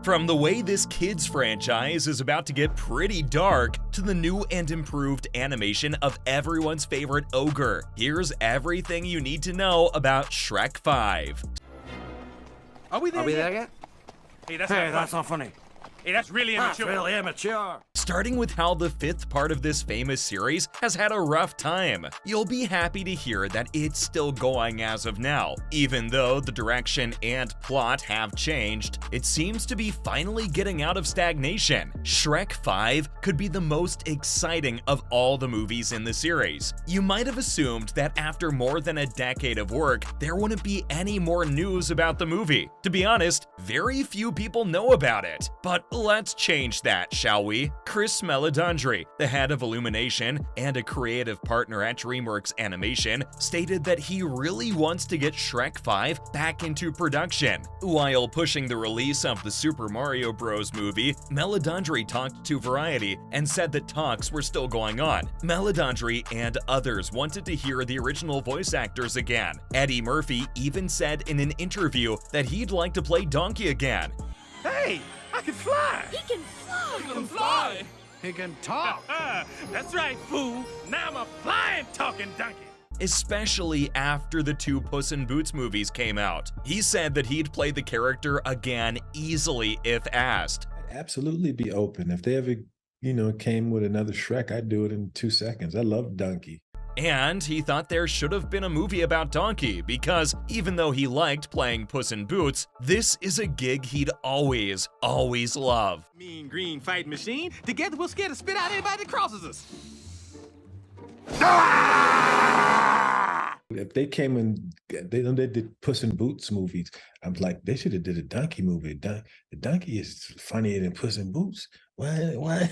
From the way this kids franchise is about to get pretty dark to the new and improved animation of everyone's favorite ogre, here's everything you need to know about Shrek 5. Are we there yet? Hey, that's not funny. Hey, that's really immature. That's really immature. Starting with how the fifth part of this famous series has had a rough time. You'll be happy to hear that it's still going as of now. Even though the direction and plot have changed, it seems to be finally getting out of stagnation. Shrek 5 could be the most exciting of all the movies in the series. You might have assumed that after more than a decade of work, there wouldn't be any more news about the movie. To be honest, very few people know about it. But let's change that, shall we? Chris Meledandri, the head of Illumination and a creative partner at DreamWorks Animation, stated that he really wants to get Shrek 5 back into production. While pushing the release of the Super Mario Bros. Movie, Meledandri talked to Variety and said that talks were still going on. Meledandri and others wanted to hear the original voice actors again. Eddie Murphy even said in an interview that he'd like to play Donkey again. Hey, I can fly. He can fly! He can fly. He can talk. That's right, fool. Now I'm a flying, talking donkey. Especially after the two Puss in Boots movies came out. He said that he'd play the character again easily if asked. I'd absolutely be open. If they ever, came with another Shrek, I'd do it in 2 seconds. I love Donkey. And he thought there should have been a movie about Donkey because even though he liked playing Puss in Boots, this is a gig he'd always love. Mean green fighting machine. Together we'll scare to spit out anybody that crosses us. If they came and they did Puss in Boots movies, I'm like, they should have did a Donkey movie. The Donkey is funnier than Puss in Boots. Why?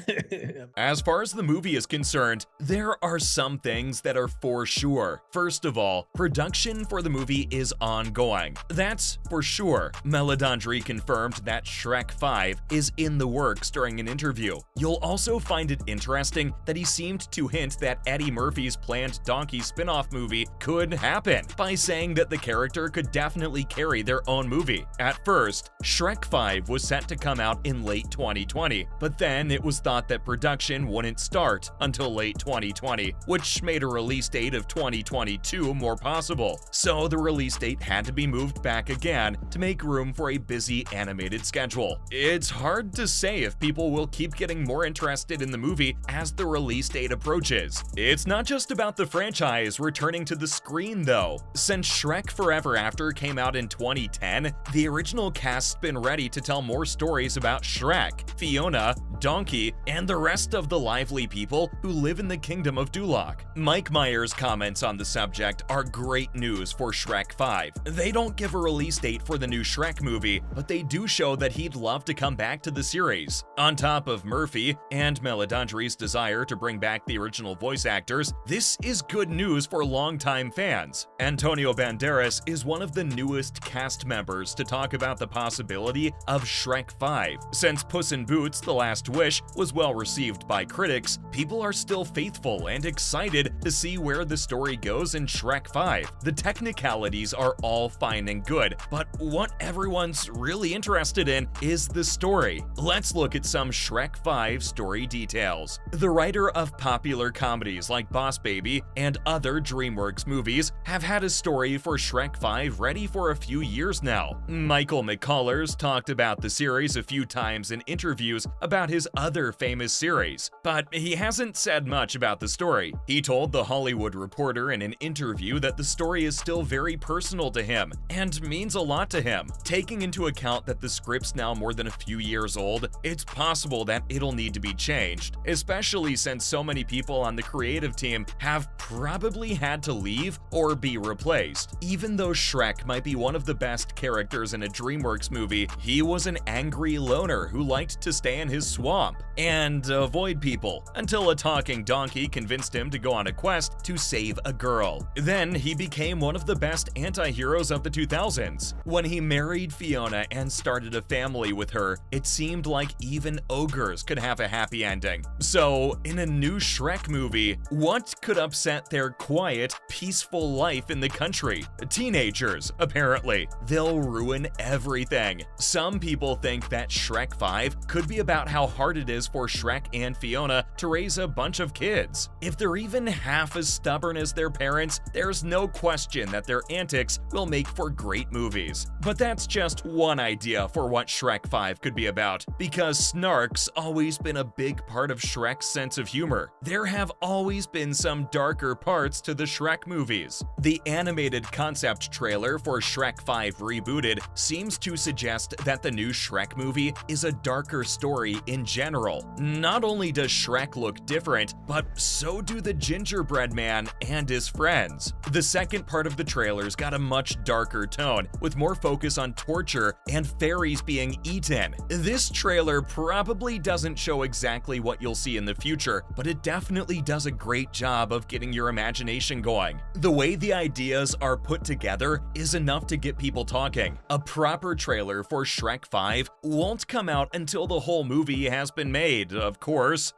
As far as the movie is concerned, there are some things that are for sure. First of all, production for the movie is ongoing. That's for sure. Meledandri confirmed that Shrek 5 is in the works during an interview. You'll also find it interesting that he seemed to hint that Eddie Murphy's planned Donkey spin-off movie could happen by saying that the character could definitely carry their own movie. At first, Shrek 5 was set to come out in late 2020, but then it was thought that production wouldn't start until late 2020, which made a release date of 2022 more possible. So the release date had to be moved back again to make room for a busy animated schedule. It's hard to say if people will keep getting more interested in the movie as the release date approaches. It's not just about the franchise returning to the screen though. Since Shrek Forever After came out in 2010, the original cast's been ready to tell more stories about Shrek, Fiona, Donkey, and the rest of the lively people who live in the kingdom of Duloc. Mike Myers' comments on the subject are great news for Shrek 5. They don't give a release date for the new Shrek movie, but they do show that he'd love to come back to the series. On top of Murphy and Meledandri's desire to bring back the original voice actors, this is good news for longtime fans. Antonio Banderas is one of the newest cast members to talk about the possibility of Shrek 5. Since Puss in Boots: The Last Wish was well received by critics, people are still faithful and excited to see where the story goes in Shrek 5. The technicalities are all fine and good, but what everyone's really interested in is the story. Let's look at some Shrek 5 story details. The writer of popular comedies like Boss Baby and other DreamWorks movies have had a story for Shrek 5 ready for a few years now. Michael McCullers talked about the series a few times in interviews about his other famous series, but he hasn't said much about the story. He told The Hollywood Reporter in an interview that the story is still very personal to him and means a lot to him. Taking into account that the script's now more than a few years old, it's possible that it'll need to be changed, especially since so many people on the creative team have probably had to leave or be replaced. Even though Shrek might be one of the best characters in a DreamWorks movie, he was an angry loner who liked to stay in his swamp and avoid people until a talking donkey convinced him to go on a quest to save a girl. Then he became one of the best anti-heroes of the 2000s. When he married Fiona and started a family with her, it seemed like even ogres could have a happy ending. So, in a new Shrek movie, what could upset their quiet, peaceful life in the country? Teenagers, apparently. They'll ruin everything. Some people think that Shrek 5 could be about how hard it is for Shrek and Fiona to raise a bunch of kids. If they're even half as stubborn as their parents, there's no question that their antics will make for great movies. But that's just one idea for what Shrek 5 could be about, because snark's always been a big part of Shrek's sense of humor. There have always been some darker parts to the Shrek movies. The animated concept trailer for Shrek 5 Rebooted seems to suggest that the new Shrek movie is a darker story in general. Not only does Shrek look different, but so do the gingerbread man and his friends. The second part of the trailer's got a much darker tone, with more focus on torture and fairies being eaten. This trailer probably doesn't show exactly what you'll see in the future, but it definitely does a great job of getting your imagination going. The way the ideas are put together is enough to get people talking. A proper trailer for Shrek 5 won't come out until the whole movie has been made, of course.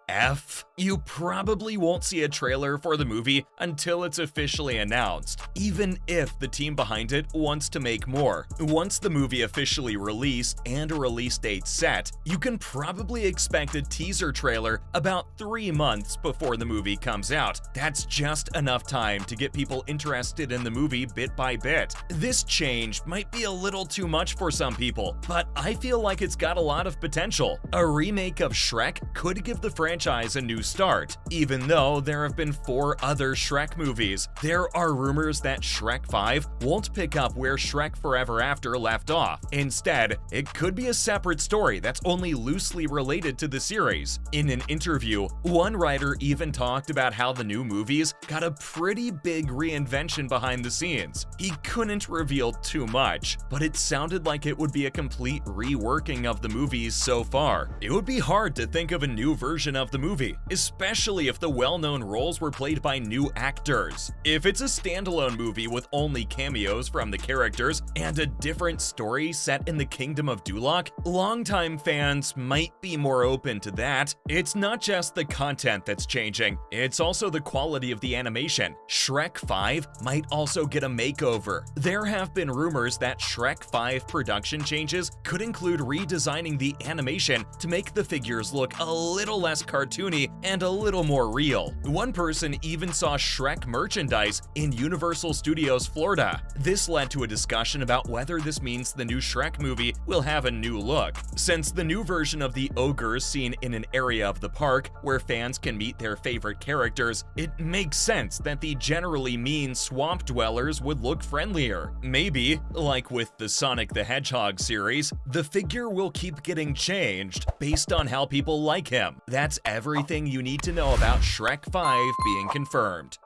You probably won't see a trailer for the movie until it's officially announced, even if the team behind it wants to make more. Once the movie officially released and a release date set, you can probably expect a teaser trailer about 3 months before the movie comes out. That's just enough time to get people interested in the movie bit by bit. This change might be a little too much for some people, but I feel like it's got a lot of potential. A remake of Shrek could give the franchise a new start. Even though there have been 4 other Shrek movies, there are rumors that Shrek 5 won't pick up where Shrek Forever After left off. Instead, it could be a separate story that's only loosely related to the series. In an interview, one writer even talked about how the new movies got a pretty big reinvention behind the scenes. He couldn't reveal too much, but it sounded like it would be a complete reworking of the movies so far. It would be hard to think of a new version of the movie, especially if the well-known roles were played by new actors. If it's a standalone movie with only cameos from the characters and a different story set in the Kingdom of Duloc, longtime fans might be more open to that. It's not just the content that's changing, it's also the quality of the animation. Shrek 5 might also get a makeover. There have been rumors that Shrek 5 production changes could include redesigning the animation to make the figures look a little less cartoony and a little more real. One person even saw Shrek merchandise in Universal Studios Florida. This led to a discussion about whether this means the new Shrek movie will have a new look. Since the new version of the ogres seen in an area of the park where fans can meet their favorite characters, it makes sense that the generally mean swamp dwellers would look friendlier. Maybe, like with the Sonic the Hedgehog series, the figure will keep getting changed based on how people like him. That's everything you need to know about Shrek 5 being confirmed.